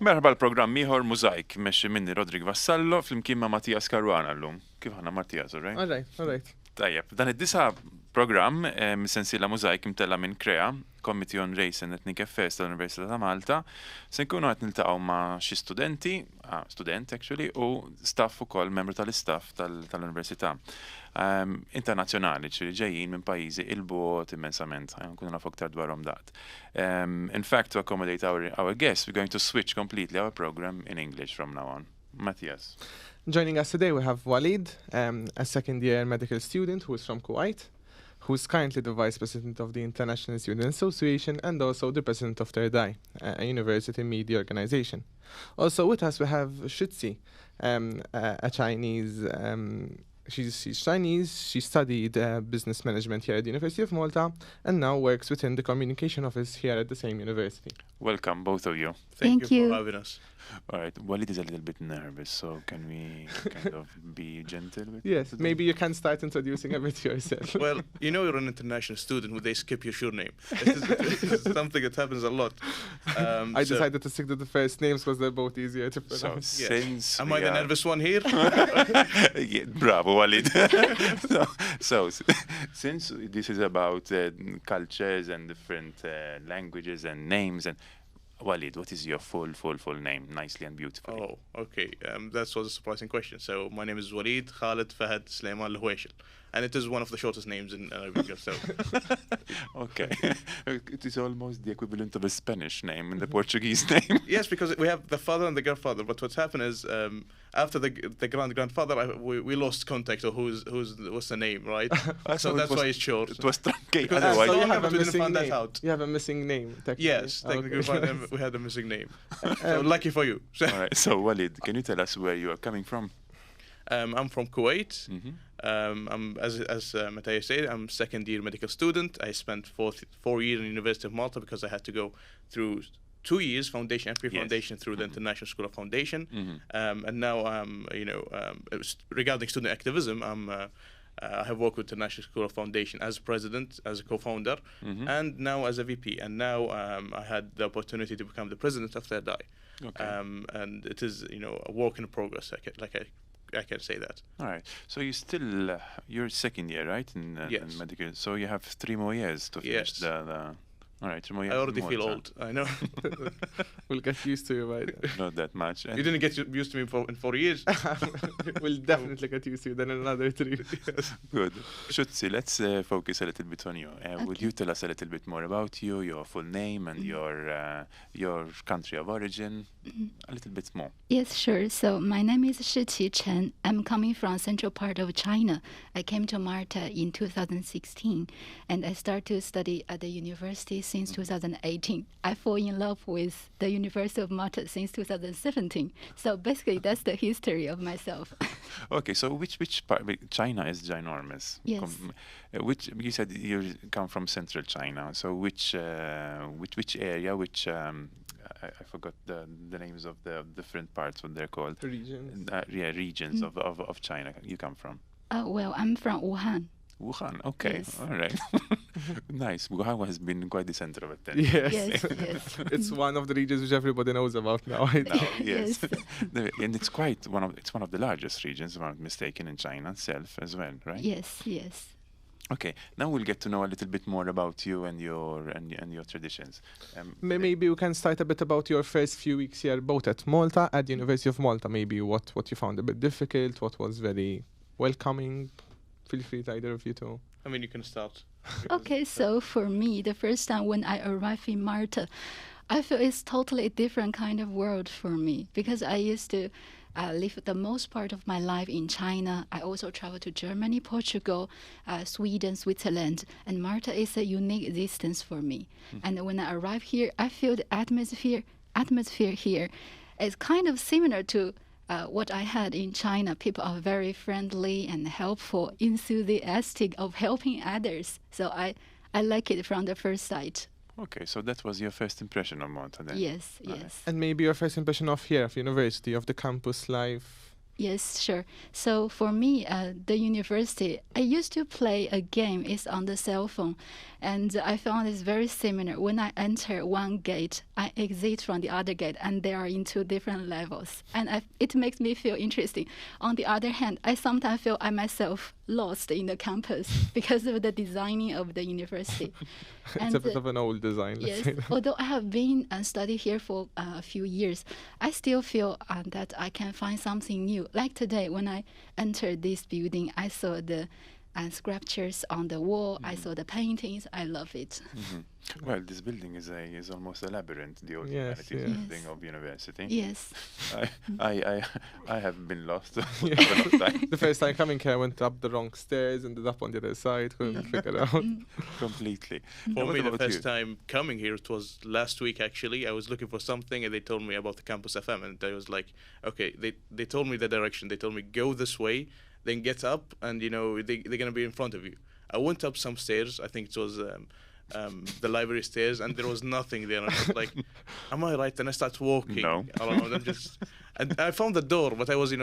Merħba l-programm ieħor MUZAJK mexxi minni Rodrik Vassallo flimkien ma' Mattias Karwana llum. Kif ħana Mattias, right? All right. Tajjeb, dan id-disa programm sensiela MUZAJK imtella minn CREA, Committee on Race and Ethnic Affairs tal-Università ta' Malta, se nkunu qed niltaqgħu ma' xi student actually, u staff ukoll membru tal-istaff tal-Università. Internazzjonali, ċiri ġejjin minn pajjiżi il-bot immensament, nkunu nafu aktar dwarhom dat. In fact, to accommodate our guests, we're going to switch completely our program in English from now on. Matthias. Joining us today we have Waleed, a second-year medical student who is from Kuwait, who's currently the Vice President of the International Student Association and also the President of Terdai, a university media organization. Also with us we have Shiqi, a Chinese. She's Chinese, she studied business management here at the University of Malta and now works within the communication office here at the same university. Welcome, both of you. Thank you for having us. All right, Waleed is a little bit nervous, so can we kind of be gentle with Yes, today? maybe you can start introducing a bit yourself. Well, you know you're an international student when they skip your surname. It's something that happens a lot. I decided to stick to the first names because they're both easier to So, pronounce. Yes. since Am we I the are- nervous one here? Yeah, bravo, Waleed. Since this is about cultures and different languages and names, and Waleed, what is your full name, nicely and beautifully? Oh, okay. That was a surprising question. So my name is Waleed Khalid Fahad Sulaiman Alhweeshel. And it is one of the shortest names in Arabic. So Okay. It is almost the equivalent of a Spanish name and the Portuguese name. yes, because we have the father and the grandfather. But what's happened is after the grandfather, we lost contact of what's the name, right? So it that's was- why it's short. It was truncated. Because- Otherwise, so you long have a we didn't missing find that name. out. You have a missing name, technically. Yes, technically Okay. we had a missing name. So lucky for you. all right. So, Waleed, can you tell us where you are coming from? I'm from Kuwait. Mhm. I'm as Matthias said, I'm second-year medical student. I spent 4 years in the University of Malta because I had to go through 2 years foundation and pre-foundation through the International School of Foundation. And now regarding student activism, I have worked with the National School of Foundation as president, as a co-founder, and now as a VP. And now I had the opportunity to become the president of Terdai. Okay. And it is a work in progress. I can say that. All right. So you're second year, right? In Yes. medical. So you have 3 more years to finish Yes. the. All right, 3 more years. I already in feel Malta. old. I know. We'll get used to you by then. Not that much. And You didn't get used to me in 4 years. We'll definitely get used to you then in another 3. good. Shutzi, let's focus a little bit on you. Would you tell us a little bit more about you, your full name, and your country of origin? A little bit more. Yes, sure. So my name is Shiqi Chen. I'm coming from central part of China. I came to Malta in 2016, and I started to study at the university since 2018. I fall in love with the University of Malta since 2017. So basically, that's the history of myself. Okay, so which part? China is ginormous. Yes. Which you said you come from central China. So which area? Which I forgot the names of the different parts. What they're called? Regions. Regions of China. You come from Well, I'm from Wuhan. Wuhan. Okay, Yes. all right. Nice. Wuhan has been quite the center of attention. Yes. Yes, yes. It's one of the regions which everybody knows about now. I Now, yes. Yes. And it's one of the largest regions, if I'm not mistaken, in China itself as well, right? Yes, yes. Okay, now we'll get to know a little bit more about you and your traditions. Maybe you can start a bit about your first few weeks here, both at Malta, at the University of Malta. Maybe what you found a bit difficult, what was very welcoming. Feel free, either of you to. I mean, you can start. Okay, so for me, the first time when I arrived in Malta, I feel it's totally a different kind of world for me because I used to live the most part of my life in China. I also traveled to Germany, Portugal, Sweden, Switzerland, and Malta is a unique existence for me. And when I arrive here, I feel the atmosphere here is kind of similar to what I had in China. People are very friendly and helpful, enthusiastic of helping others. So I like it from the first sight. Okay, so that was your first impression of Malta then? Yes, Alright. yes. And maybe your first impression of here, of university, of the campus life. Yes, sure. So for me, the university, I used to play a game. It's on the cell phone, and I found it's very similar. When I enter one gate, I exit from the other gate, and they are in two different levels, and it makes me feel interesting. On the other hand, I sometimes feel I myself lost in the campus because of the designing of the university. It's a bit of an old design. Let's Yes, say that. although I have been and studied here for a few years, I still feel that I can find something new. Like today, when I entered this building, I saw the sculptures on the wall. I saw the paintings. I love it. Well, this building is almost a labyrinth, the old Yes, humanities yes. building of university. Yes. I have been lost for a lot of time. The first time coming here, I went up the wrong stairs, ended up on the other side, couldn't figure out. Completely. For And what me, the about first you? time coming here, it was last week actually. I was looking for something and they told me about the Campus FM, and I was like, okay, they told me the direction. They told me, go this way, then get up, and they're going to be in front of you. I went up some stairs, I think it was the library stairs, and there was nothing there. And I was like, am I right? And I started walking No. around and I found the door, but I was,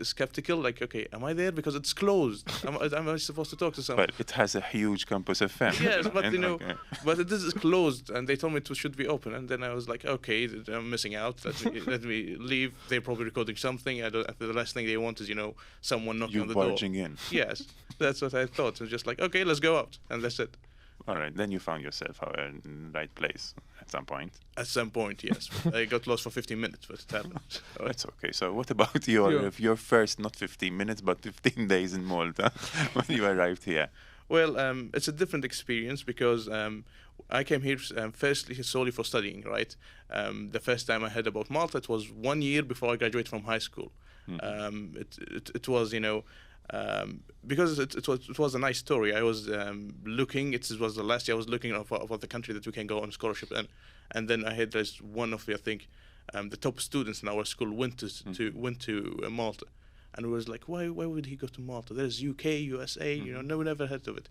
skeptical, like, okay, am I there? Because it's closed. Am I supposed to talk to someone? But it has a huge campus FM. Yes, but And, okay. but it is closed, and they told me it should be open, and then I was like, okay, I'm missing out. Let me leave. They're probably recording something. The last thing they want is someone knocking You on the door. barging in. Yes, that's what I thought. It was just like, okay, let's go out, and that's it. All right, then you found yourself in the right place at some point. At some point, yes, I got lost for 15 minutes, but it happened. That's okay. So what about your first, not 15 minutes, but 15 days in Malta when you arrived here? Well, it's a different experience because I came here firstly solely for studying, right? The first time I heard about Malta, it was 1 year before I graduated from high school. It was, because it was a nice story. I was looking, it was the last year I was looking for the country that we can go on scholarship in. And then I had this one of, I think, the top students in our school went to Malta. And it was like, why would he go to Malta? There's UK, USA, no one ever heard of it.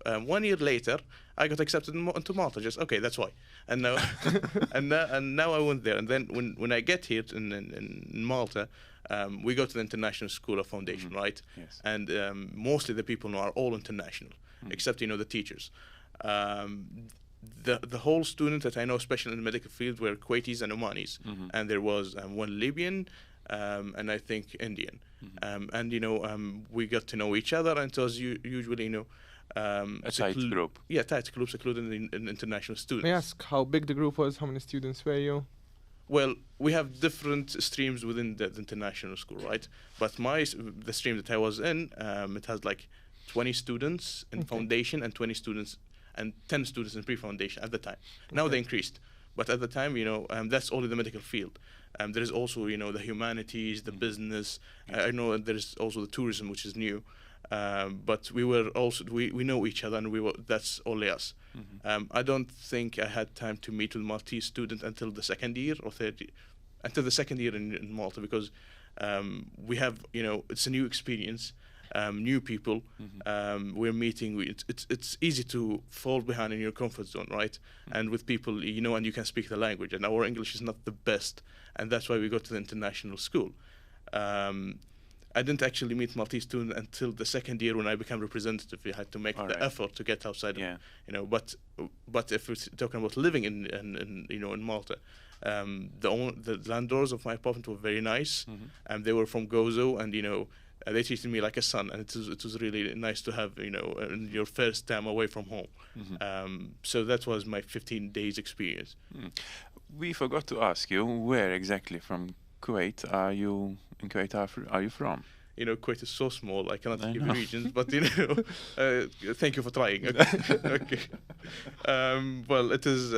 1 year later, I got accepted into Malta. Just okay, that's why. And now, and now I went there. And then when I get here in Malta, we go to the International School of Foundation, right? Yes. And mostly the people are all international, except the teachers. The whole student that I know, especially in the medical field, were Kuwaitis and Omanis, and there was one Libyan. And I think Indian, and we got to know each other, and it was usually A tight group. Yeah, tight group secluded in international students. May I ask how big the group was? How many students were you? Well, we have different streams within the international school, right? But the stream that I was in, it has like 20 students in foundation and 20 students and 10 students in pre-foundation at the time. Now they increased, but at the time, that's only the medical field. There is also, the humanities, the business. I know there is also the tourism, which is new. But we were also we know each other, and that's only us. I don't think I had time to meet with Maltese students until the second year or third year, until the second year in Malta, because we have it's a new experience, new people. We're meeting. It's easy to fall behind in your comfort zone, right? And with people and you can speak the language, and our English is not the best, and that's why we go to the international school. I didn't actually meet Maltese students until the second year when I became representative. We had to make the effort to get outside. Yeah. But if we're talking about living in Malta, the landlords of my apartment were very nice, and they were from Gozo, and they treated me like a son, and it was really nice to have your first time away from home. So that was my 15 days experience. We forgot to ask you, where exactly from Kuwait are you? In Kuwait are you from? Kuwait is so small, I cannot give you regions, but thank you for trying. Okay. Well, it is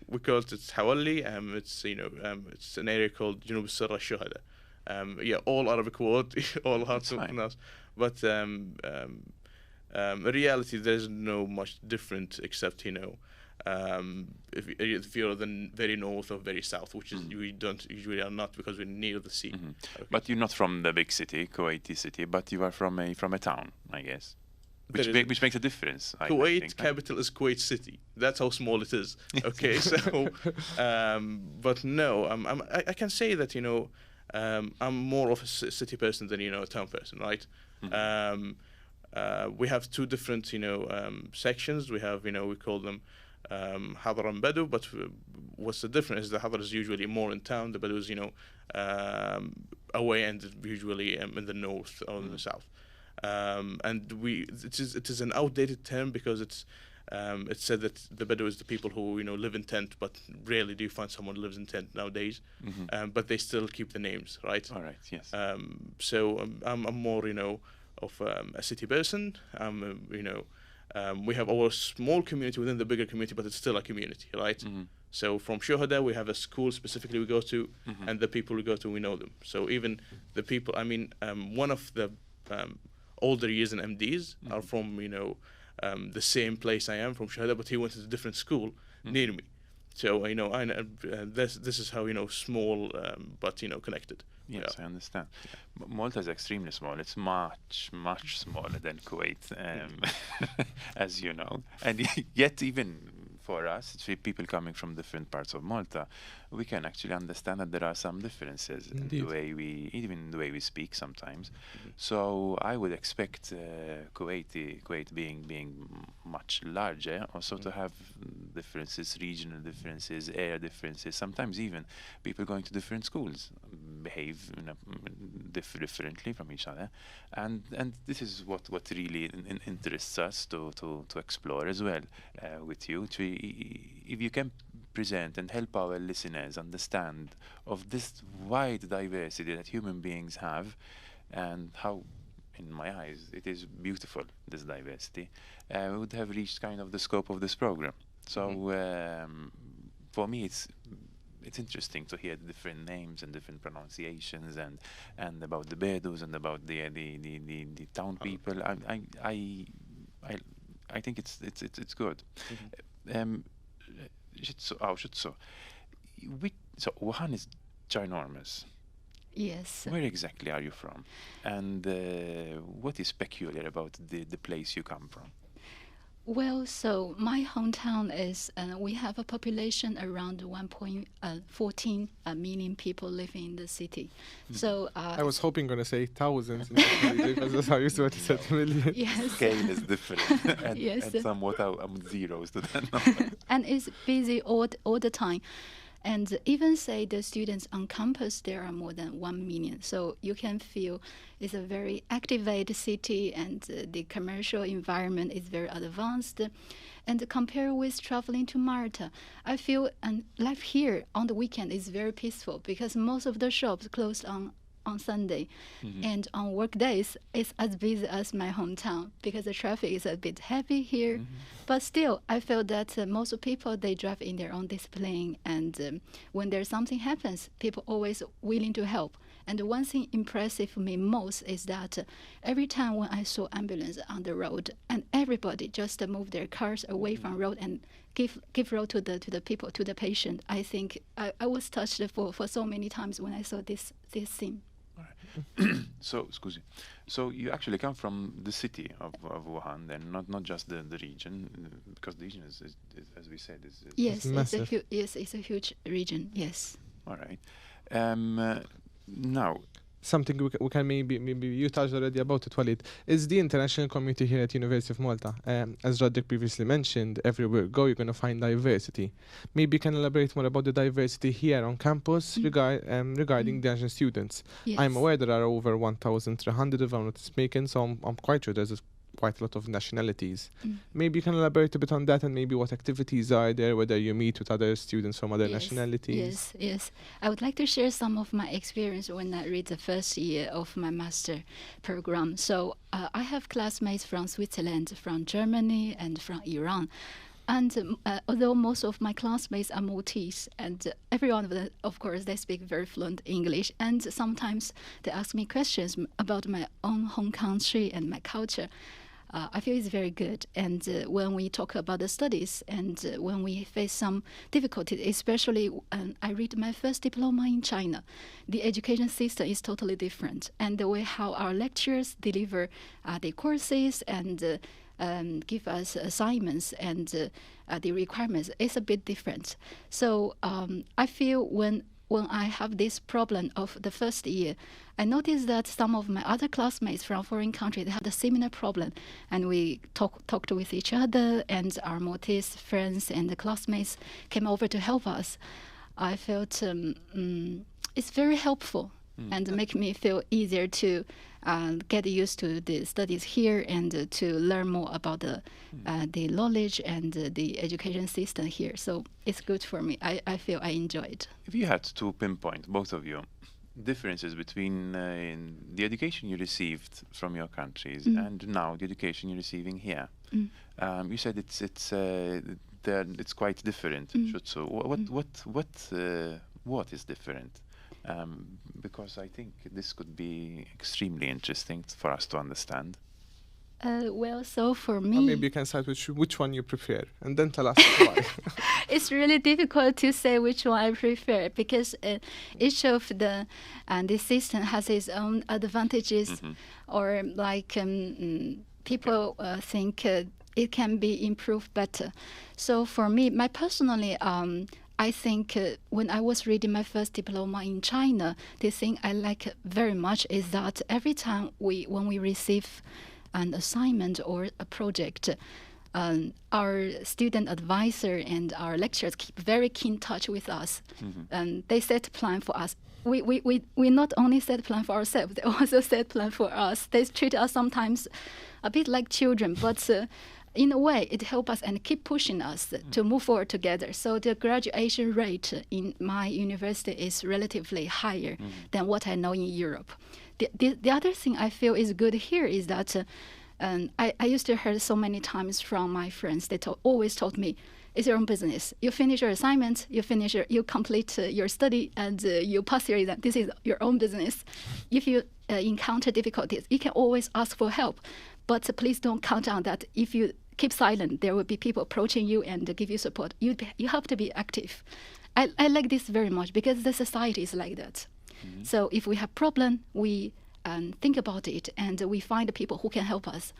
we call it Hawali. It's an area called Junub Sirra Shuhada. All Arabic word, all hard to pronounce. But in reality, there's no much different except if you're the very north or very south, which is we don't usually are not, because we're near the sea. Okay. But you're not from the big city, Kuwaiti city, but you are from a town, I guess, which makes a difference. Kuwait I think, capital is Kuwait City. That's how small it is. Okay, so but no, I can say that I'm more of a city person than a town person, right? We have two different sections. We have we call them Hadar and Badu, but what's the difference is the Hadar is usually more in town, the Badu is away and usually in the north or in the south. And it is an outdated term because it's said that the Badu is the people who live in tent, but rarely do you find someone who lives in tent nowadays. But they still keep the names, right? All right. Yes. So I'm more of a city person. We have our small community within the bigger community, but it's still a community, right? So from Shuhada, we have a school specifically we go to, and the people we go to, we know them. So even the people, one of the older years in MDs are from, the same place I am, from Shuhada, but he went to a different school near me. So, this is how, small, but, connected. Yes, I understand. Malta is extremely small. It's much, much smaller than Kuwait, as you know. And yet, even for us, people coming from different parts of Malta, we can actually understand that there are some differences in the way we speak sometimes. So I would expect Kuwait being much larger, also to have differences, regional differences, area differences. Sometimes even people going to different schools behave differently from each other, and this is what really interests us to explore as well with you. If you can present and help our listeners understand of this wide diversity that human beings have, and how, in my eyes, it is beautiful, this diversity, we would have reached kind of the scope of this program. So for me, it's interesting to hear the different names and different pronunciations and about the Bedouins and about the town people. I think it's good. So Wuhan is ginormous. Yes. Where exactly are you from? And what is peculiar about the place you come from? Well, so my hometown is, we have a population around 1.14 million people living in the city. So I was hoping going to say thousands, because that's how you said million. Yes. Scale is different, and somewhat zeros to that number. And it's busy all the time. And even say the students on campus, there are more than 1 million. So you can feel it's a very activated city, and the commercial environment is very advanced. And compared with traveling to Malta, I feel life here on the weekend is very peaceful because most of the shops closed on Sunday. And on work days, it's as busy as my hometown because the traffic is a bit heavy here. But still, I feel that most people, they drive in their own discipline. And when there's something happens, people always willing to help. And one thing impressive me most is that every time when I saw ambulance on the road, and everybody just move their cars away from road and give road to the people, to the patient. I think I was touched for so many times when I saw this scene. So you actually come from the city of Wuhan, then not just the region, because the region is as we said, is yes, it's a huge region. Yes. All right. Now, something we can maybe you touched already about it, Waleed, is the international community here at University of Malta. As Radek previously mentioned, everywhere you go, you're going to find diversity. Maybe you can elaborate more about the diversity here on campus regarding the Asian students. Yes. I'm aware there are over 1,300, if I'm not mistaken, so I'm quite sure there's quite a lot of nationalities. Maybe you can elaborate a bit on that, and maybe what activities are there, whether you meet with other students from other nationalities. Yes. I would like to share some of my experience when I read the first year of my master program. So I have classmates from Switzerland, from Germany, and from Iran. And although most of my classmates are Maltese, and every one of them, of course, they speak very fluent English. And sometimes they ask me questions about my own home country and my culture. I feel it's very good. And when we talk about the studies, and when we face some difficulties, especially I read my first diploma in China, the education system is totally different. And the way how our lecturers deliver the courses and give us assignments and the requirements is a bit different. So I feel when when I have this problem of the first year, I noticed that some of my other classmates from foreign countries, they have the similar problem. And we talked with each other, and our Maltese friends and the classmates came over to help us. I felt it's very helpful and make me feel easier to get used to the studies here and to learn more about the knowledge and the education system here. So it's good for me. I feel I enjoy it. If you had to pinpoint, both of you, differences between the education you received from your countries and now the education you're receiving here, you said it's quite different. So what is different? Because I think this could be extremely interesting for us to understand. Well, so for me... Or maybe you can start with which one you prefer, and then tell us why. It's really difficult to say which one I prefer, because each of the system has its own advantages, or like people think it can be improved better. So for me, personally, I think when I was reading my first diploma in China, the thing I like very much is that every time when we receive an assignment or a project, our student advisor and our lecturers keep very keen touch with us, and they set plan for us. We not only set plan for ourselves, they also set plan for us. They treat us sometimes a bit like children, but in a way, it helps us and keep pushing us to move forward together. So the graduation rate in my university is relatively higher than what I know in Europe. The other thing I feel is good here is that I used to hear so many times from my friends, they always told me, it's your own business. You finish your assignment, you complete your study, and you pass your exam. This is your own business. If you encounter difficulties, you can always ask for help. But please don't count on that. If you keep silent, there will be people approaching you and give you support. You have to be active. I like this very much because the society is like that. So if we have problem, we think about it and we find people who can help us.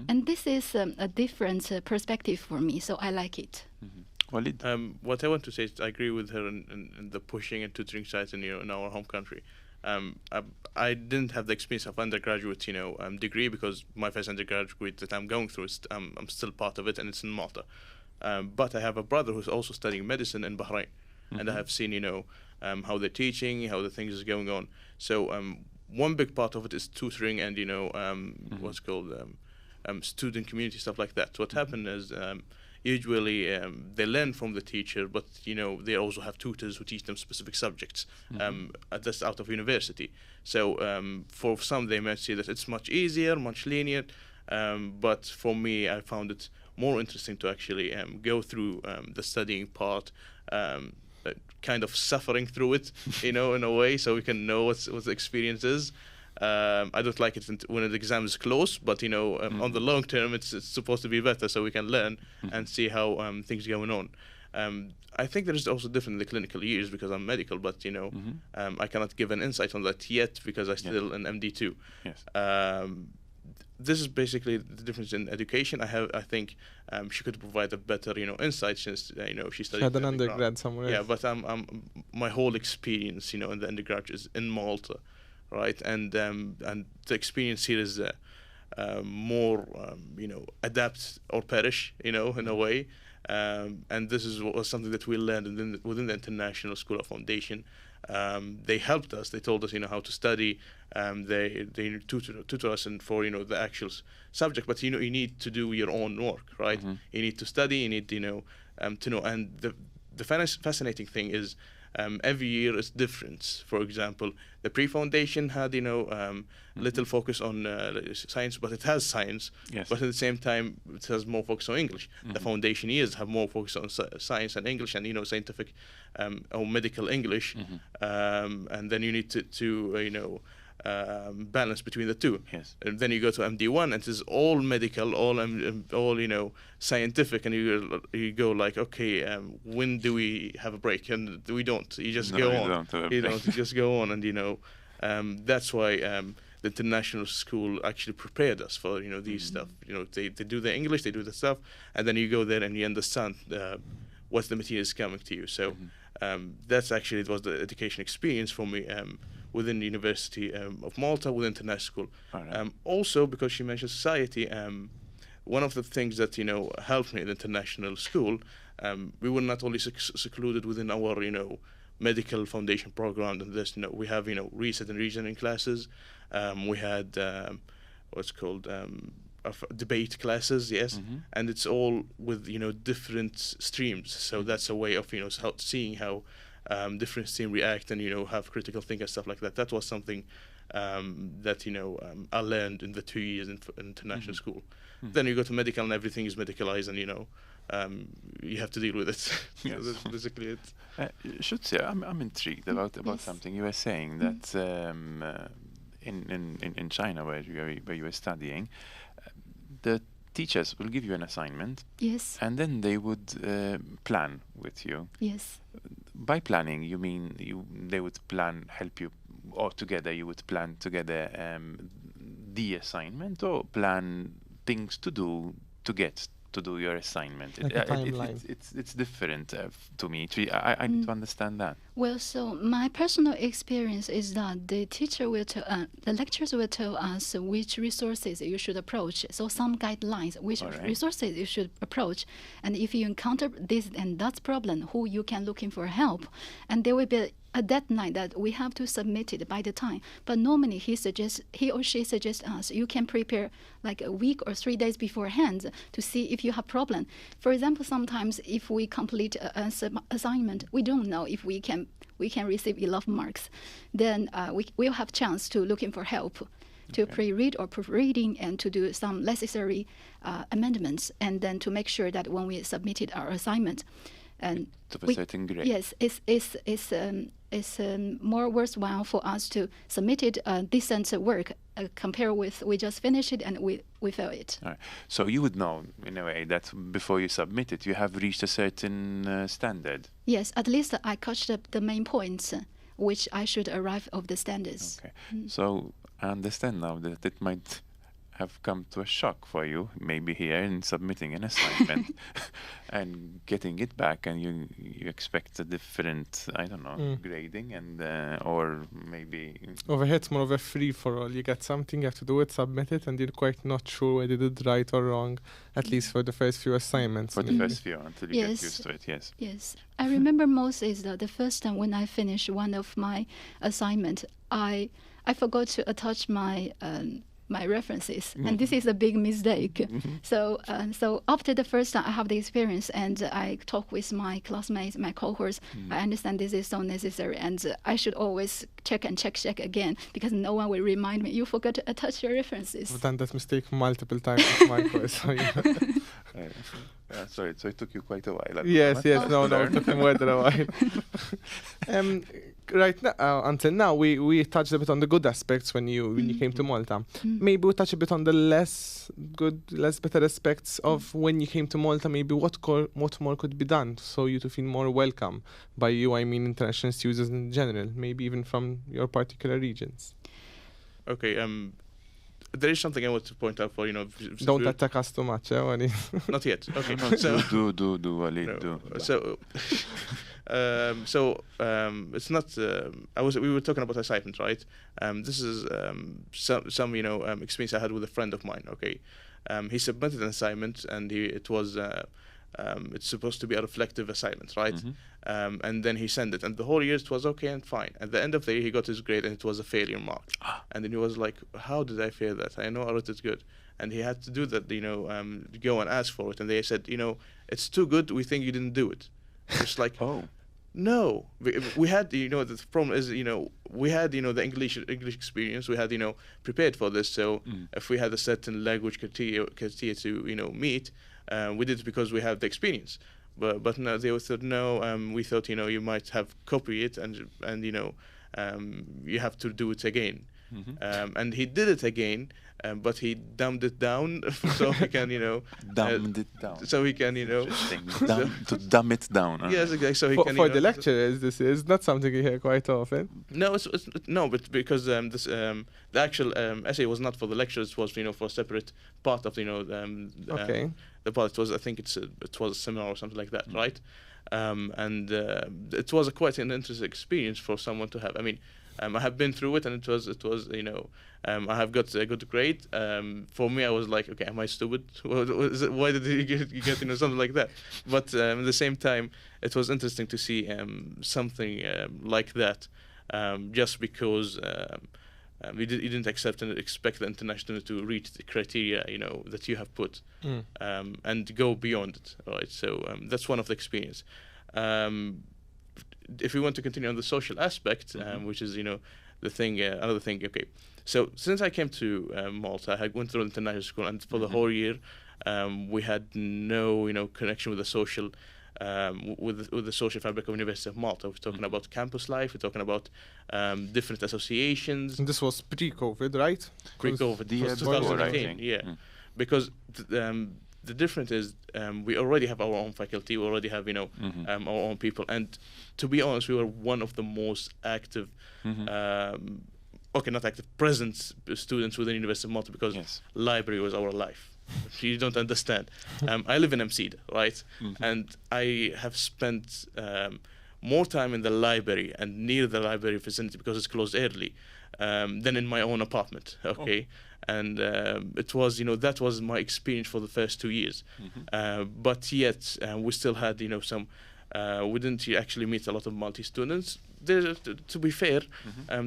And this is a different perspective for me, so I like it. Waleed? What I want to say is I agree with her in the pushing and tutoring sites in our home country. I didn't have the experience of undergraduate, degree because my first undergraduate that I'm going through, I'm still part of it, and it's in Malta. But I have a brother who's also studying medicine in Bahrain, and I have seen, how they're teaching, how the things is going on. So one big part of it is tutoring and, what's called student community, stuff like that. So what happened is usually they learn from the teacher, but they also have tutors who teach them specific subjects that's out of university. So for some they might say that it's much easier, much linear, but for me I found it more interesting to actually go through the studying part, kind of suffering through it, in a way, so we can know what the experience is. I don't like it when the exam is close, but on the long term, it's supposed to be better, so we can learn and see how things going on. I think there is also different in the clinical years because I'm medical, but I cannot give an insight on that yet because I'm still in MD2. Yes. This is basically the difference in education. I think she could provide a better insight since she studied. She had an undergrad somewhere. Yeah, but my whole experience in the undergrad is in Malta. Right, and the experience here is more, adapt or perish, in a way, and this was something that we learned within the International School of Foundation. They helped us. They told us, how to study. They tutor us for the actual subject. But you need to do your own work, right? You need to study. You need to know. And the fascinating thing is. Every year is different. For example, the pre-foundation had, little focus on science, but it has science. Yes. But at the same time, it has more focus on English. The foundation years have more focus on science and English and, scientific or medical English. And then you need to balance between the two. Yes. And then you go to MD1 and it is all medical, all scientific, and you go like, okay, when do we have a break? And we don't. You just go on. You just go on, and that's why the international school actually prepared us for these stuff. They do the English, they do the stuff, and then you go there and you understand what the material is coming to you. So That's actually, it was the education experience for me within the University of Malta, within international school. Right. Also, because she mentioned society, one of the things that, helped me in international school, we were not only secluded within our, medical foundation program, and this, we have, research and reasoning classes. We had what's called debate classes, yes, and it's all with, different streams. So that's a way of, seeing how different streams react and, have critical thinking and stuff like that. That was something that, I learned in the 2 years in international school. Then you go to medical and everything is medicalized, and you have to deal with it. Yes. That's basically it. Shutzi, I'm intrigued about something you were saying, that in China, where you were studying, the teachers will give you an assignment. Yes. And then they would plan with you. Yes. By planning, you mean they would help you, or together you would plan together the assignment, or plan things to do to get to do your assignment. Like a timeline. It's different to me. I need to understand that. Well, so my personal experience is that the lecturers will tell us which resources you should approach. So some guidelines, which resources you should approach. And if you encounter this and that problem, who you can look in for help. And there will be a deadline that we have to submit it by the time. But normally he or she suggests us, you can prepare like a week or 3 days beforehand to see if you have problem. For example, sometimes if we complete an assignment, we don't know if we can receive 11 marks. Then we'll have chance to looking for help to pre-read or proofreading, and to do some necessary amendments, and then to make sure that when we submitted our assignment, and to a certain grade. Yes, it's more worthwhile for us to submit it decent work compared with we just finished it and we fail it. All right. So you would know in a way that before you submit it, you have reached a certain standard. Yes, at least I caught up the main points which I should arrive of the standards. Okay. So I understand now that it might have come to a shock for you, maybe here in submitting an assignment and getting it back, and you expect a different, I don't know, grading, and or maybe over here it's more of a free for all. You get something, you have to do it, submit it, and you're quite not sure whether you did right or wrong, at least for the first few assignments. For the first few, until you get used to it. Yes. Yes, I remember most is that the first time when I finished one of my assignment, I forgot to attach my references, and this is a big mistake. So after the first time I have the experience, and I talk with my classmates, my cohorts, I understand this is so necessary, and I should always check again, because no one will remind me, you forgot to attach your references. I've done that mistake multiple times with my course. Sorry, so it took you quite a while. Yes, no, it took me more than a while. Right now, until now, we touched a bit on the good aspects when you came to Malta. Maybe we'll touch a bit on the less better aspects of when you came to Malta. Maybe what more could be done so you to feel more welcome by you, I mean international students in general, maybe even from your particular regions. Okay, there is something I want to point out for, Don't attack us too much, Waleed. Not yet. Okay. So do Waleed, do. It's not. We were talking about assignment, right? This is some experience I had with a friend of mine. Okay, he submitted an assignment, and it was it's supposed to be a reflective assignment, right? And then he sent it, and the whole year it was okay and fine. At the end of the year, he got his grade, and it was a failure mark. And then he was like, "How did I fail that? I know I wrote it good." And he had to do that, go and ask for it. And they said, it's too good. We think you didn't do it. It's like, no. We had, the problem is, we had, the English experience. We had, prepared for this. So if we had a certain language criteria to, meet, we did it because we have the experience. But no, they thought, no, we thought, you might have copied it and you have to do it again. And he did it again, but he dumbed it down so he can, Dumbed it down. so he can, To dumb it down. yes, exactly. So he For, can, for the lecturers, this is not something you hear quite often. No, no, but because the actual essay was not for the lecturers, it was for a separate part of Okay. the part. I think it was a seminar or something like that, right? And it was quite an interesting experience for someone to have. I mean, I have been through it, and it was I have got a good grade. For me, I was like, okay, am I stupid? Why did you get something like that? But at the same time, it was interesting to see something like that, just because you didn't accept and expect the international to reach the criteria that you have put, and go beyond it, right? So that's one of the experience. If we want to continue on the social aspect, which is the thing, another thing. Okay, so since I came to Malta, I went through international school, and for the whole year, we had no connection with the social. With the social fabric of University of Malta. We're talking about campus life, we're talking about different associations. And this was pre-COVID, right? Pre-COVID, The it was year before, I 2019, think. yeah. Because the difference is we already have our own faculty, we already have our own people, and to be honest, we were one of the most active, not active, present students within University of Malta, because library was our life. You don't understand. I live in Msida, right? And I have spent more time in the library and near the library vicinity, because it's closed early, than in my own apartment. Okay, and it was that was my experience for the first 2 years. But yet we still had some. We didn't actually meet a lot of Maltese students. To be fair,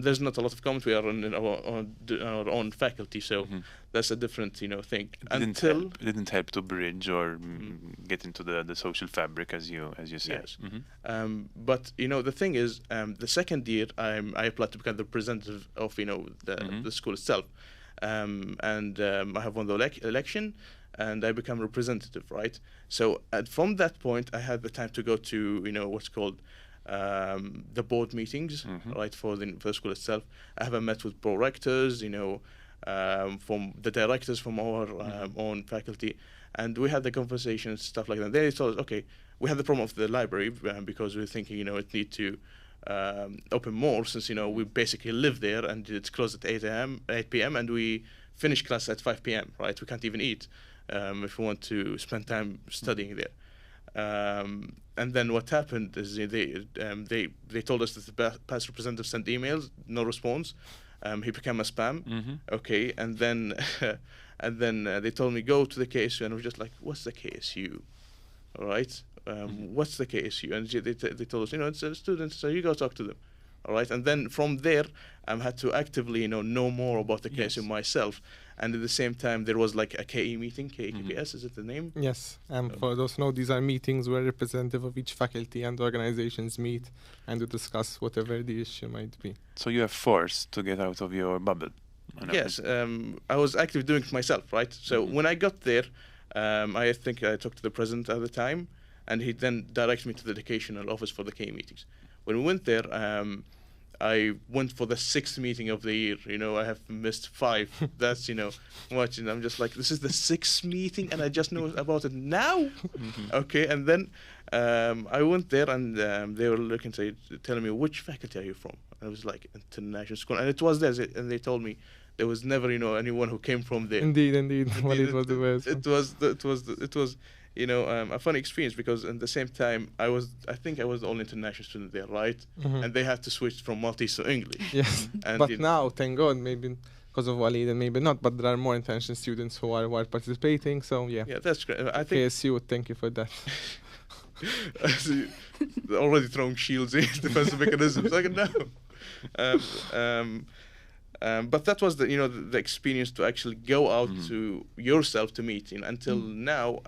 there's not a lot of comment. We are on our own faculty, so that's a different thing. It didn't help to bridge or get into the social fabric, as you said. Yes. But the thing is, the second year I applied to become the representative of the school itself, and I have won the election, and I become representative, right? So from that point, I had the time to go to what's called the board meetings, right, for the school itself. I have met with pro-rectors, from the directors from our own faculty, and we had the conversations, stuff like that. They told us, okay, we have the problem of the library, because we're thinking, it need to open more, since we basically live there, and it's closed at 8 p.m. and we finish class at 5 p.m. right? We can't even eat if we want to spend time studying there. And then what happened is they told us that the past representative sent emails, no response. He became a spam. Okay, and then they told me go to the KSU, and I was just like, what's the KSU? All right, what's the KSU? And they told us, it's a student, so you go talk to them. All right, and then from there, I had to actively know more about the KSU myself. And at the same time, there was like a KE meeting, KKS, is it the name? Yes, for those who know, these are meetings where representative of each faculty and organizations meet and to discuss whatever the issue might be. So you are forced to get out of your bubble. Yes, I was actively doing it myself, right? So when I got there, I think I talked to the president at the time, and he then directed me to the educational office for the KE meetings. When we went there, I went for the 6th meeting of the year. I have missed 5. That's, much. And I'm just like, this is the 6th meeting and I just know about it now? Okay, and then I went there, and they were looking, telling me, which faculty are you from? And I was like, international school. And it was there, and they told me there was never, anyone who came from there. Indeed. Waleed was the best. It was a funny experience, because at the same time, I think I was the only international student there, right? And they had to switch from Maltese to English. Yes, and but now, thank God, maybe because of Waleed and maybe not, but there are more international students who are participating, so yeah. Yeah, that's great. I think KSU, thank you for that. Already throwing shields in defensive mechanisms. I can know. But that was the experience to actually go out to yourself to meet. Until now,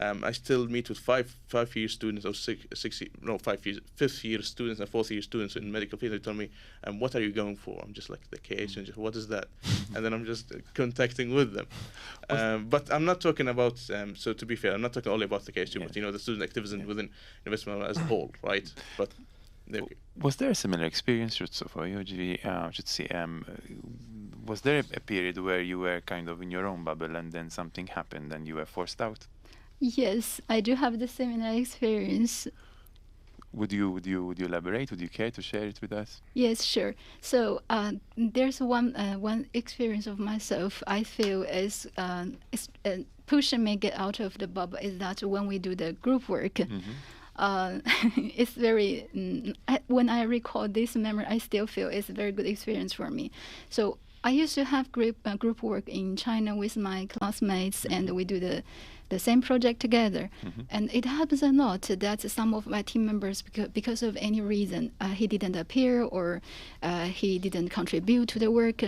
I still meet with 5-year students or 5th-year students and 4th-year students in medical field. They tell me, what are you going for? I'm just like, the KH, and just, what is that? And then I'm just contacting with them. But I'm not talking about, so to be fair, I'm not talking only about the KSU, but the student activism within investment as a whole, right? But Was there a similar experience, for you, was there a period where you were kind of in your own bubble and then something happened and you were forced out? Yes, I do have the similar experience. Would you elaborate? Would you care to share it with us? Yes, sure. So there's one experience of myself I feel is pushing me get out of the bubble is that when we do the group work, it's very. When I recall this memory, I still feel it's a very good experience for me. So I used to have group work in China with my classmates, and we do the same project together. And it happens a lot that some of my team members, because of any reason, he didn't appear or he didn't contribute to the work.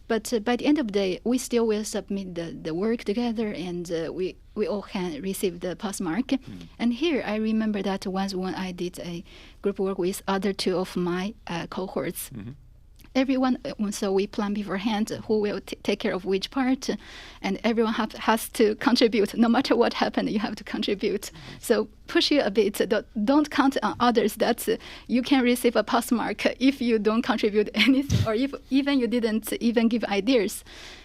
But by the end of the day, we still will submit the work together, and we all can receive the pass mark. And here, I remember that once when I did a group work with other two of my cohorts. Everyone, so we plan beforehand who will take care of which part, and everyone has to contribute. No matter what happened, you have to contribute. So push you a bit. Don't count on others that you can receive a pass mark if you don't contribute anything, or if even you didn't even give ideas.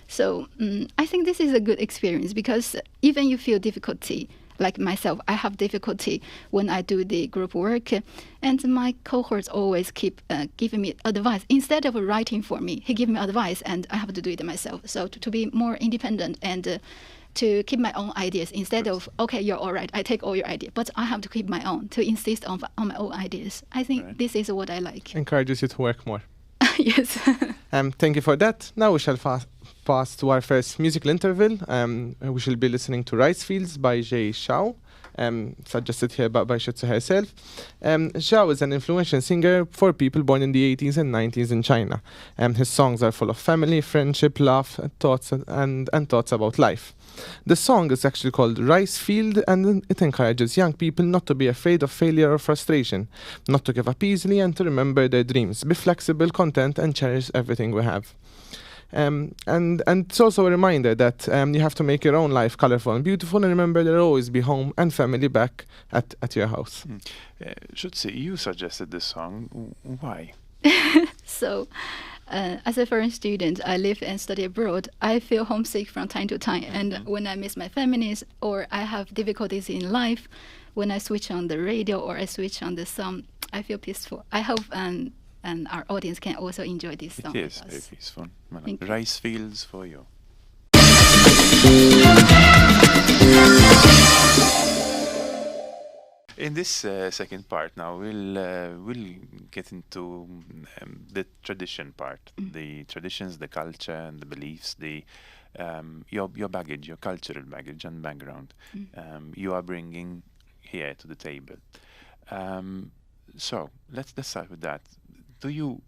So I think this is a good experience because even you feel difficulty, like myself, I have difficulty when I do the group work, and my cohorts always keep giving me advice. Instead of writing for me, he gives me advice, and I have to do it myself. So to be more independent and to keep my own ideas instead of, okay, you're all right, I take all your ideas, but I have to keep my own, to insist on my own ideas. I think this is what I like. Encourages you to work more. Yes. Thank you for that. Now we shall pass to our first musical interval. We shall be listening to Rice Fields by Jay Xiao, suggested here by Shutsu herself. Xiao is an influential singer for people born in the 80s and 90s in China. His songs are full of family, friendship, love, thoughts, and thoughts about life. The song is actually called Rice Field, and it encourages young people not to be afraid of failure or frustration, not to give up easily, and to remember their dreams, be flexible, content, and cherish everything we have. And it's also a reminder that you have to make your own life colorful and beautiful, and remember there'll always be home and family back at your house. Shutsu, you suggested this song. Why? So, as a foreign student, I live and study abroad. I feel homesick from time to time, and when I miss my families or I have difficulties in life, when I switch on the radio or I switch on the song, I feel peaceful. I hope and our audience can also enjoy this song. It is very peaceful. Rice Fields for you. In this second part now, we'll get into the tradition part, the traditions, the culture, and the beliefs, your baggage, your cultural baggage and background. You are bringing here to the table. So let's start with that. Do you,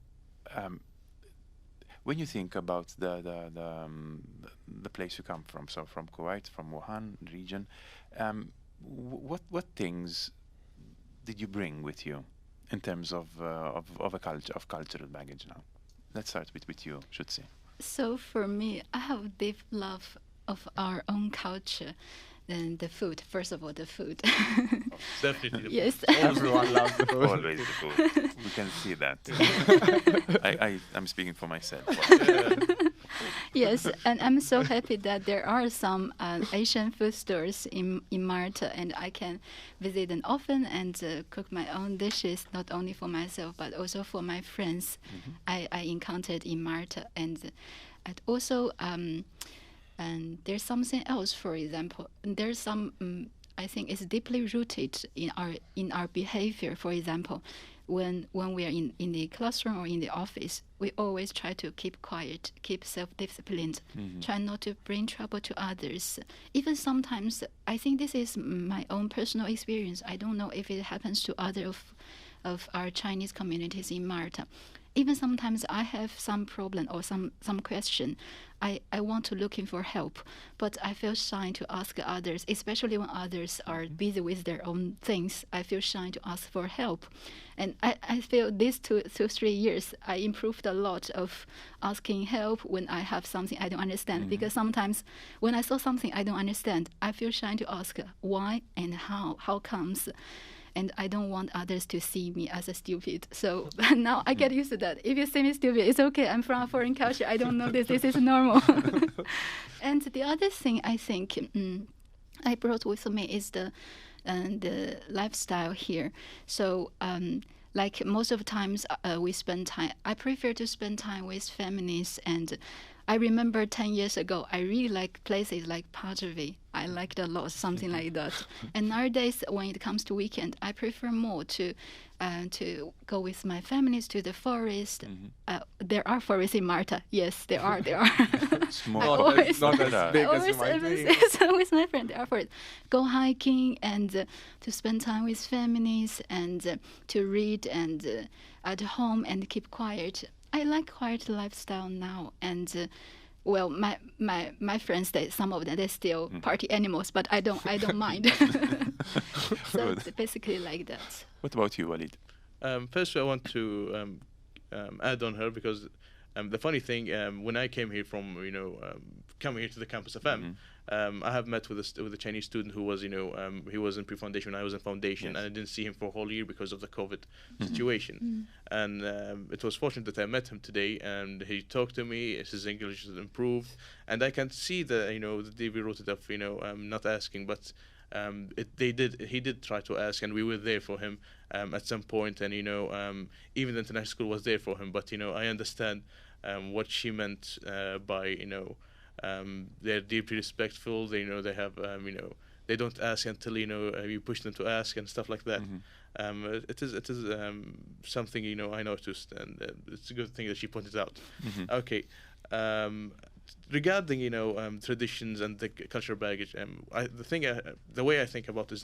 when you think about the place you come from, so from Kuwait, from Wuhan region, what things did you bring with you in terms of cultural baggage now? Let's start with you, Shutsu. So for me, I have deep love of our own culture. Then the food, first of all, the food. Definitely the food. Yes. Everyone loves the food. Always the food. We can see that. I'm speaking for myself. Yes, and I'm so happy that there are some Asian food stores in Malta, and I can visit them often and cook my own dishes, not only for myself, but also for my friends I encountered in Malta. And also... and there's something else, for example, there's some, I think it's deeply rooted in our behavior. For example, when we are in the classroom or in the office, we always try to keep quiet, keep self-disciplined, try not to bring trouble to others. Even sometimes, I think this is my own personal experience. I don't know if it happens to other of our Chinese communities in Malta. Even sometimes I have some problem or some question. I want to looking for help, but I feel shy to ask others, especially when others are busy with their own things. I feel shy to ask for help. And I feel these 3 years, I improved a lot of asking help when I have something I don't understand. Because sometimes when I saw something I don't understand, I feel shy to ask why and how comes. and I don't want others to see me as a stupid. So now I get used to that. If you see me stupid, it's okay. I'm from a foreign culture. I don't know this. This is normal. And the other thing I think I brought with me is the lifestyle here. So like most of the times we spend time, I prefer to spend time with families. And I remember 10 years ago, I really like places like Pottery. I liked a lot, something like that. And nowadays, when it comes to weekend, I prefer more to go with my families to the forest. There are forests in Malta. Yes, there are. It's more It's not as big as you might think. So with my friend, there are forests. Go hiking and to spend time with families and to read and at home and keep quiet. I like quiet lifestyle now, and well, my friends, some of them, they're still party animals, but I don't mind. So it's basically like that. What about you, Waleed? First, I want to add on her because the funny thing, when I came here from coming here to the campus FM, I have met with a Chinese student who was he was in pre-foundation when I was in foundation, and I didn't see him for a whole year because of the COVID situation. And it was fortunate that I met him today, and he talked to me. His English has improved, and I can see that the DV wrote it up, not asking, but he did try to ask, and we were there for him at some point, and even the international school was there for him. But I understand what she meant by they're deeply respectful. They they have they don't ask until you push them to ask and stuff like that. It is something I noticed, and it's a good thing that she pointed out. Okay. Regarding traditions and the cultural baggage, the way I think about it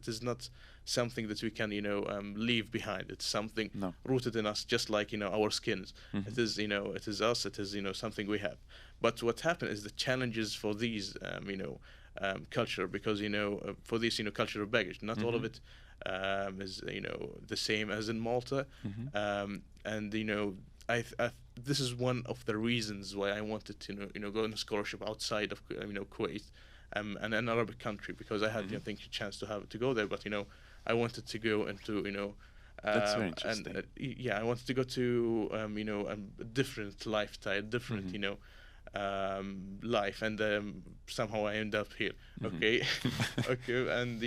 is not something that we can leave behind. It's something rooted in us, just like our skins. It is it is us. It is something we have. But what happened is the challenges for these culture, because for this cultural baggage, not all of it is the same as in Malta, and this is one of the reasons why I wanted to go on a scholarship outside of Kuwait, and an Arabic country, because I had a chance to go there, but I wanted to go into That's very interesting. And I wanted to go to a different lifestyle, different life, and somehow I end up here. Okay. And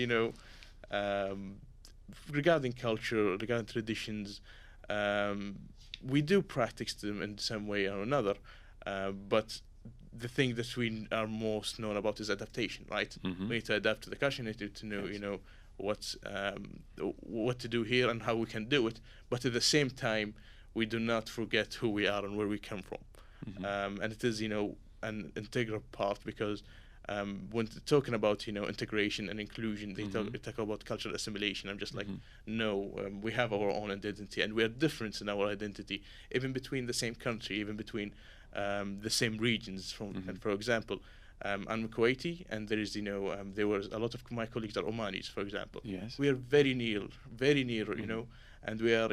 regarding culture, regarding traditions, we do practice them in some way or another, but the thing that we are most known about is adaptation, right? We need to adapt to the culture, we need to know what to do here and how we can do it, but at the same time we do not forget who we are and where we come from. And it is an integral part, because when talking about integration and inclusion, they talk about cultural assimilation. I'm just like, no, we have our own identity, and we are different in our identity, even between the same country, even between the same regions. And for example, I'm Kuwaiti, and there is there were a lot of my colleagues are Omanis, for example. Yes. We are very near, and we are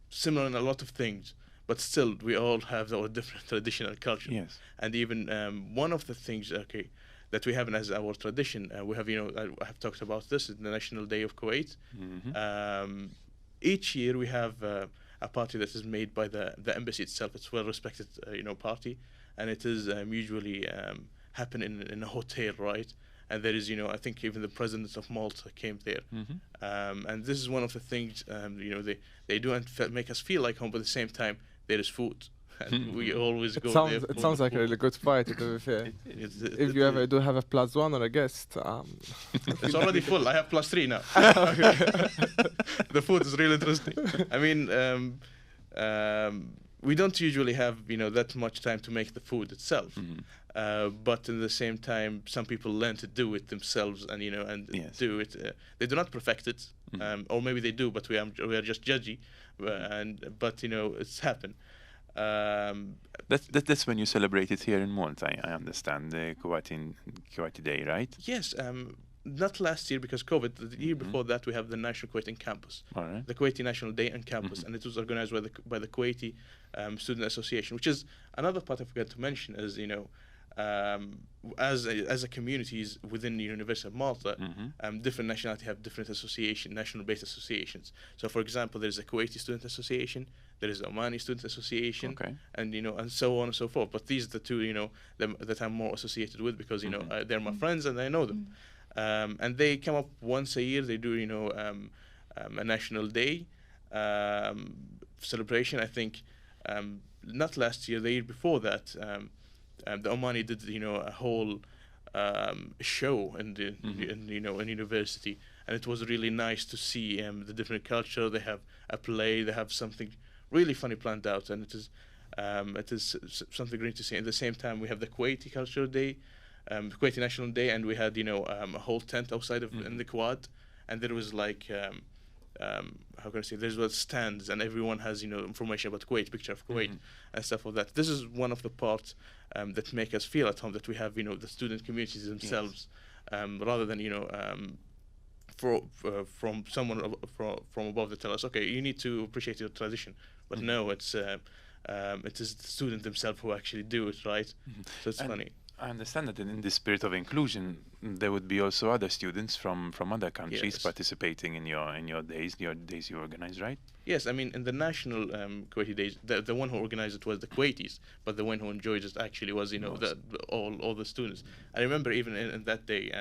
similar in a lot of things. But still, we all have our different traditional culture. Yes. And even one of the things, that we have as our tradition, we have, I have talked about this, the National Day of Kuwait. Each year we have a party that is made by the embassy itself. It's well-respected, party. And it is usually happen in a hotel, right? And there is, I think even the president of Malta came there. And this is one of the things, they do and make us feel like home, but at the same time, there is food, and we always go there. It sounds like a really good party, to be fair. If you ever do have a +1 or a guest, it's already full. I have +3 now. The food is really interesting. I mean, we don't usually have that much time to make the food itself, but at the same time, some people learn to do it themselves, and do it. They do not perfect it, or maybe they do, but we are just judgy. But it's happened. That's when you celebrate it here in Malta. I understand the Kuwaiti Day, right? Yes. Not last year because COVID. The year before that, we have the National Kuwaiti Campus, the Kuwaiti National Day on campus, and it was organized by the Kuwaiti Student Association, which is another part I forgot to mention. Is as a communities within the University of Malta, different nationalities have different national-based associations. So, for example, there's a Kuwaiti Student Association, there is the Omani Student Association, and and so on and so forth. But these are the two that I'm more associated with because they're my friends and I know them. And they come up once a year. They do a national day celebration. I think not last year, the year before that. The Omani did a whole show in university, and it was really nice to see the different culture. They have a play, they have something really funny planned out, and it is something great to see. At the same time, we have the Kuwaiti Cultural Day, Kuwaiti National Day, and we had a whole tent outside of in the quad, and there was like how can I say? There's stands, and everyone has information about Kuwait, picture of Kuwait, and stuff like that. This is one of the parts that make us feel at home, that we have the student communities themselves, rather than from someone from above that tell us, okay, you need to appreciate your tradition, but no, it is the student themselves who actually do it, right? So it's funny. I understand that in the spirit of inclusion, there would be also other students from other countries participating in your days you organize, right? Yes, I mean in the national Kuwaiti days, the one who organized it was the Kuwaitis, but the one who enjoyed it actually was all the students. I remember even in that day,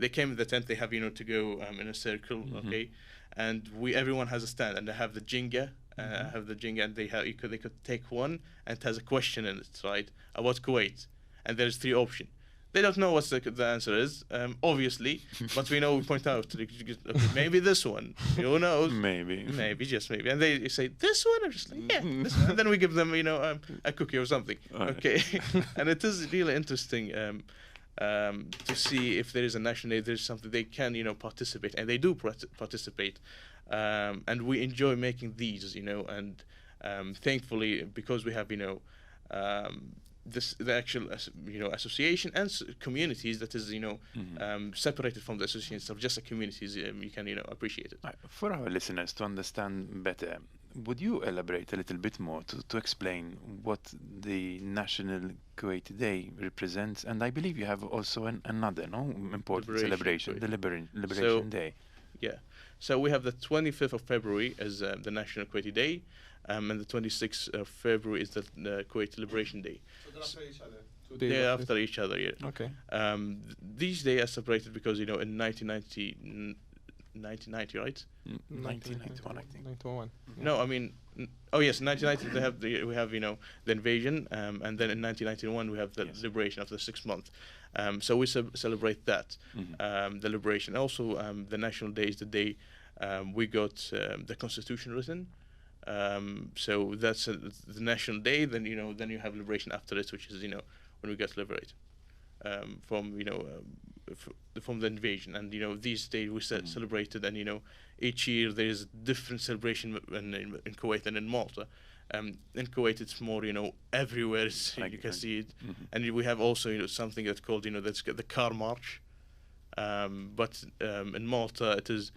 they came in the tent. They have to go in a circle, okay, and everyone has a stand, and they have the Jenga. And they could take one, and it has a question in it, right, about Kuwait. And there's 3 options. They don't know what the answer is, obviously, but we point out, maybe this one, who knows? Maybe, just maybe. And they say, this one? I'm just like, yeah, this one. And then we give them, a cookie or something. Okay. And it is really interesting to see if there is a national day, there's something they can, participate. And they do participate. And we enjoy making these, and thankfully, because we have, the actual association and communities that is separated from the association itself, just the communities, you can appreciate it. For our listeners to understand better, would you elaborate a little bit more to explain what the National Kuwaiti Day represents? And I believe you have also another important celebration, the Liberation Day. Yeah, so we have the 25th of February as the National Kuwaiti Day, and the 26th of February is the Kuwaiti Liberation Day. So they're after each other? 2 days They're after each other, yeah. Okay. These days are separated because, in 1990, right? 1991, I think. 1991. No, I mean, oh yes, 1990 we have the invasion, and then in 1991 we have the liberation after 6 months. So we celebrate that, the liberation. Also, the National Day is the day we got the Constitution written. So that's the National Day. Then then you have liberation after it, which is when we get liberated from from the invasion. And these days we celebrated, and each year there is a different celebration in Kuwait and in Malta. In Kuwait it's more everywhere you can see it, and we have also something that's called that's the car march. But in Malta it is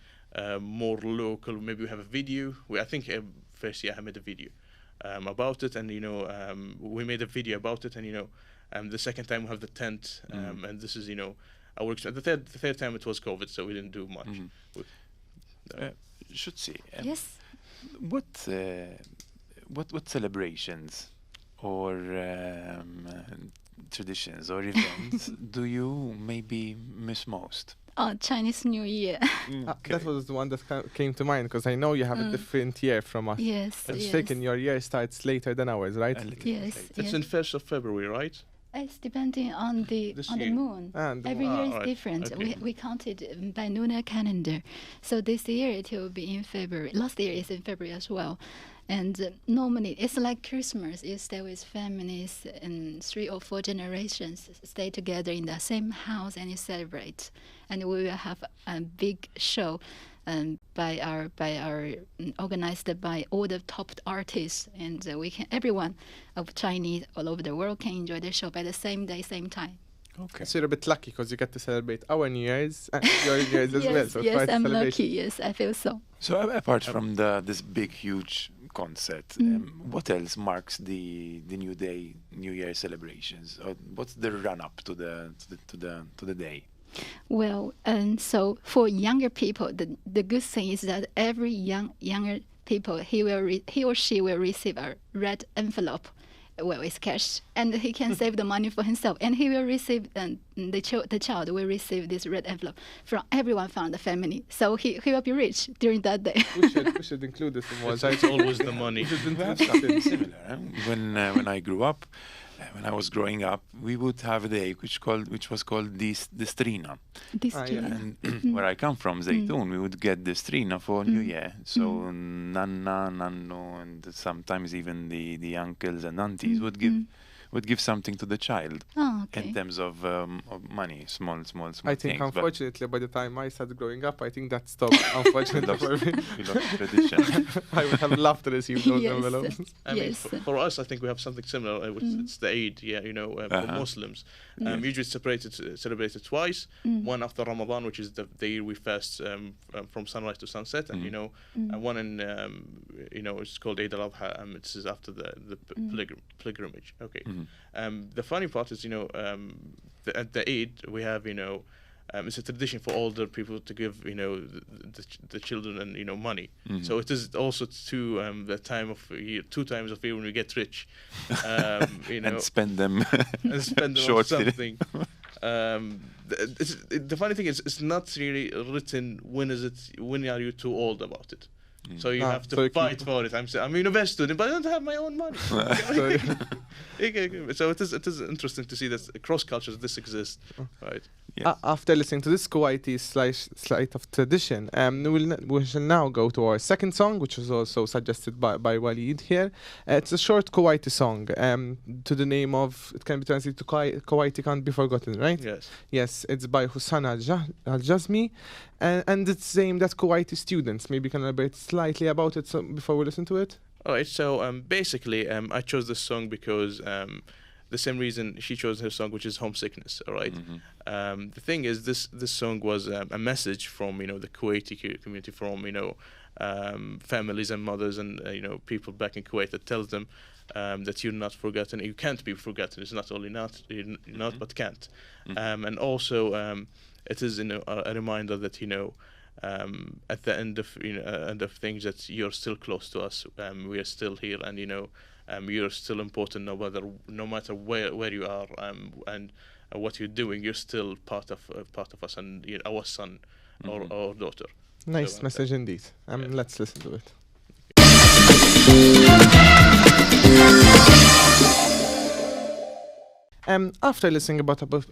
more local. Maybe we have a video. I think first year I made a video about it, and we made a video about it, and the second time we have the tent, and this is our experience. The third time it was COVID, so we didn't do much. Should see. Yes. What celebrations or traditions or events do you maybe miss most? Oh, Chinese New Year. That was the one that came to mind, because I know you have a different year from us. Yes, I'm mistaken, your year starts later than ours, right? Yes. It's in 1st of February, right? It's depending on the moon. Every year is different. Okay. We counted by lunar calendar. So this year it will be in February. Last year is in February as well. And normally it's like Christmas. You stay with families, and 3 or 4 generations stay together in the same house and you celebrate. And we will have a big show by our organized by all the top artists, and everyone of Chinese all over the world can enjoy the show by the same day, same time. Okay. So you're a bit lucky because you get to celebrate our New Year's and your New Year's as well. So yes, quite a I'm celebration. lucky. Yes, I feel so. So apart from this big, huge concert. What else marks the New Year celebrations? Or what's the run up to the day? Well, and so for younger people, the good thing is that every younger people, he or she will receive a red envelope. Well, it's cash, and he can save the money for himself, and he will receive, the child will receive this red envelope from everyone from the family. So he will be rich during that day. We should include this in MUZAJK. It's always the money. We have something similar. When I grew up, when I was growing up, we would have a day which was called the Strina. And where I come from, Zaytun, we would get the Strina for New Year. So Nana, Nanno, and sometimes even the uncles and aunties would give something to the child in terms of money, small I think, things. unfortunately, by the time I started growing up, I think that stopped, unfortunately, for me. We lost tradition. I would have loved to receive those envelopes. I mean, for us, I think we have something similar. It's the Eid, for Muslims. Usually celebrated twice. One after Ramadan, which is the year we fast from sunrise to sunset, and one in it's called Eid al-Adha. It's after the pilgrimage. Okay. The funny part is, at the Eid we have, it's a tradition for older people to give, the children and money. So it is also the time of year, 2 times of year when we get rich, and spend them on something. The funny thing is, it's not really written when are you too old about it. So you have to fight for it. I'm a university student, but I don't have my own money. So it is interesting to see that across cultures this exists, right? Yes. After listening to this Kuwaiti slice of tradition, we shall now go to our second song, which was also suggested by Waleed here. It's a short Kuwaiti song to the name of, it can be translated to Kuwaiti Can't Be Forgotten, right? Yes. Yes, it's by Hussan Al-Jazmi, and it's aimed at Kuwaiti students. Maybe you can elaborate slightly about it before we listen to it? All right, so basically I chose this song because the same reason she chose her song, which is homesickness, all right? The thing is, this song was a message from, the Kuwaiti community, from, families and mothers and, people back in Kuwait, that tells them that you're not forgotten. You can't be forgotten. It's not only you're not, but can't. And also, it is, a reminder that, at the end of things, that you're still close to us. We are still here, and you're still important, no matter where you are and what you're doing. You're still part of us, and our son or our daughter. Nice message indeed. Let's listen to it. After listening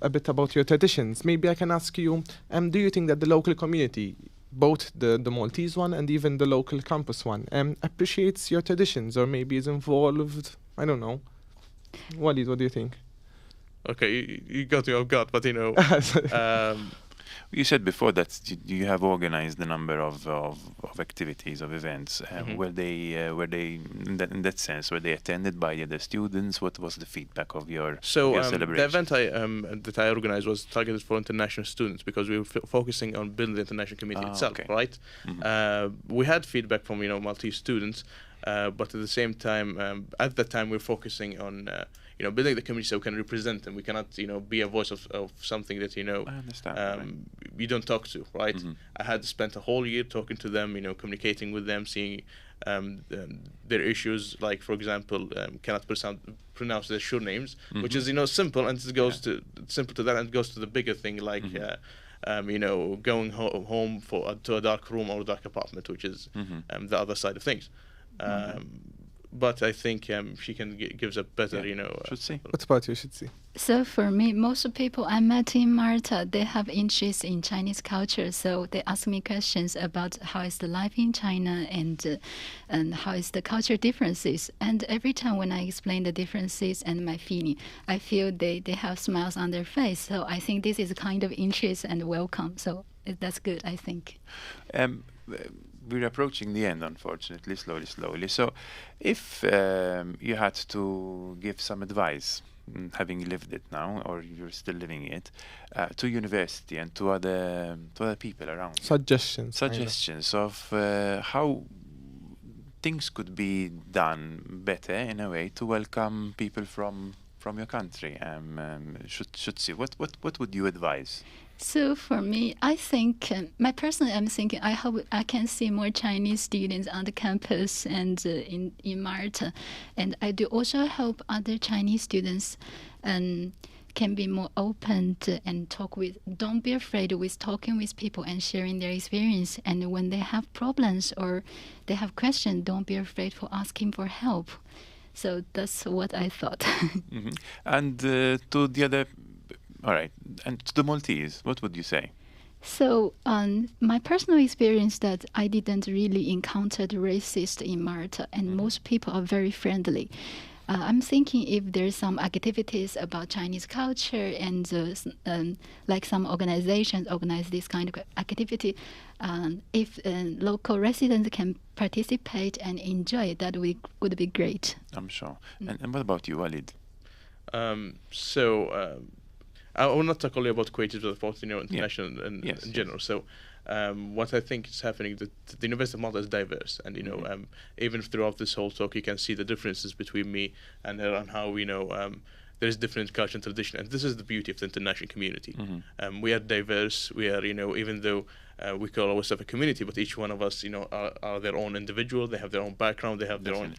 a bit about your traditions, maybe I can ask you, do you think that the local community, both the Maltese one and even the local campus one, appreciates your traditions, or maybe is involved? I don't know. Waleed, what do you think? Okay, you got me off guard, but you said before that you have organized a number of activities, of events. Were they in that sense? Were they attended by the other students? What was the feedback of your celebration? The event that I organized was targeted for international students, because we were focusing on building the international community itself, right? We had feedback from Maltese students, but at the same time, at that time, we were focusing on building the community so we can represent them. We cannot, be a voice of something that, I understand, you don't talk to, right? I had spent a whole year talking to them, communicating with them, seeing their issues, like, for example, cannot pronounce their surnames, which is, simple, and it goes simple to that, and it goes to the bigger thing, like, going home to a dark room or a dark apartment, which is the other side of things. But I think she gives a better, Should see. What about you, Shiqi? So for me, most people I met in Malta, they have interest in Chinese culture. So they ask me questions about how is the life in China and how is the culture differences. And every time when I explain the differences and my feeling, I feel they have smiles on their face. So I think this is a kind of interest and welcome. So that's good, I think. We're approaching the end, unfortunately, slowly. So if you had to give some advice, having lived it now, or you're still living it, to university and to other people around, suggestions of how things could be done better in a way to welcome people from your country? Should see what would you advise? So for me, I think my personally, I'm thinking I hope I can see more Chinese students on the campus and in Malta, and I do also hope other Chinese students can be more open and talk with. Don't be afraid with talking with people and sharing their experience. And when they have problems or they have questions, don't be afraid for asking for help. So that's what I thought. Mm-hmm. And to the other. All right. And to the Maltese, what would you say? So my personal experience that I didn't really encounter the racist in Malta, and most people are very friendly. I'm thinking if there's some activities about Chinese culture and like some organizations organize this kind of activity, if local residents can participate and enjoy, that would be great. I'm sure. And what about you, Waleed? I will not talk only about Kuwait, but about international and Yes, in general. So, what I think is happening that the University of Malta is diverse, and even throughout this whole talk, you can see the differences between me and her, and how there's different culture and tradition, and this is the beauty of the international community. We are diverse. We are even though we call ourselves a community, but each one of us are their own individual. They have their own background. They have their own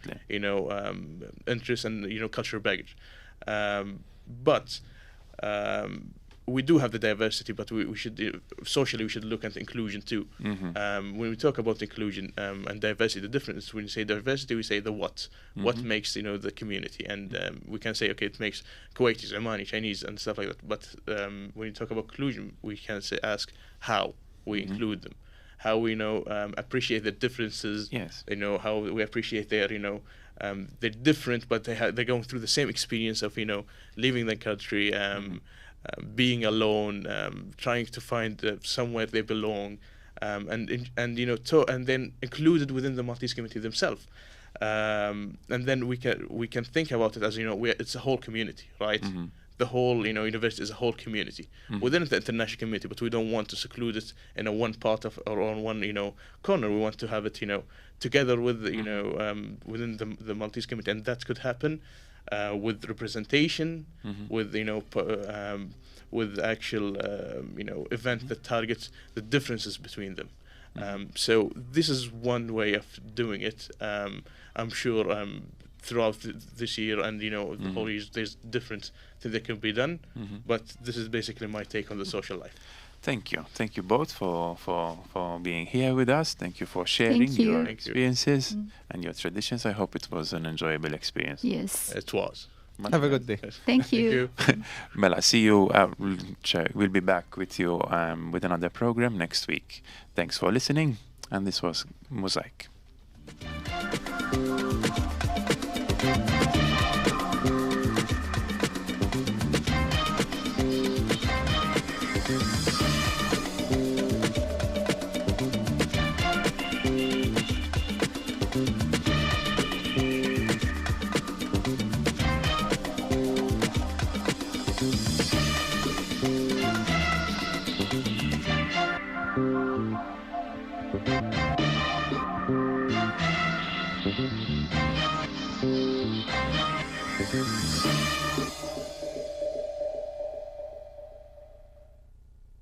interests and cultural baggage. But we do have the diversity, but we should socially we should look at inclusion too. When we talk about inclusion and diversity, the difference when you say diversity, we say the what makes the community, and we can say okay, it makes Kuwaitis, Omani, Chinese, and stuff like that. But when you talk about inclusion, we can ask how we include them, how we appreciate the differences. Yes. How we appreciate their they're different, but they're going through the same experience of leaving the country, being alone, trying to find somewhere they belong, and then included within the Maltese community themselves. And then we can think about it as it's a whole community, right? The whole university is a whole community within the international community, but we don't want to seclude it in a one part of or on one corner. We want to have it together with within the Maltese community, and that could happen with representation, with with actual event that targets the differences between them. So this is one way of doing it. I'm sure throughout this year and the whole year, there's different things that can be done, but this is basically my take on the social life. Thank you both for being here with us. Thank you for sharing your experiences and your traditions. I hope it was an enjoyable experience. Yes, it was. Have a good day. Thank you. Mela, see you. We'll be back with you with another program next week. Thanks for listening, and this was MUZAJK.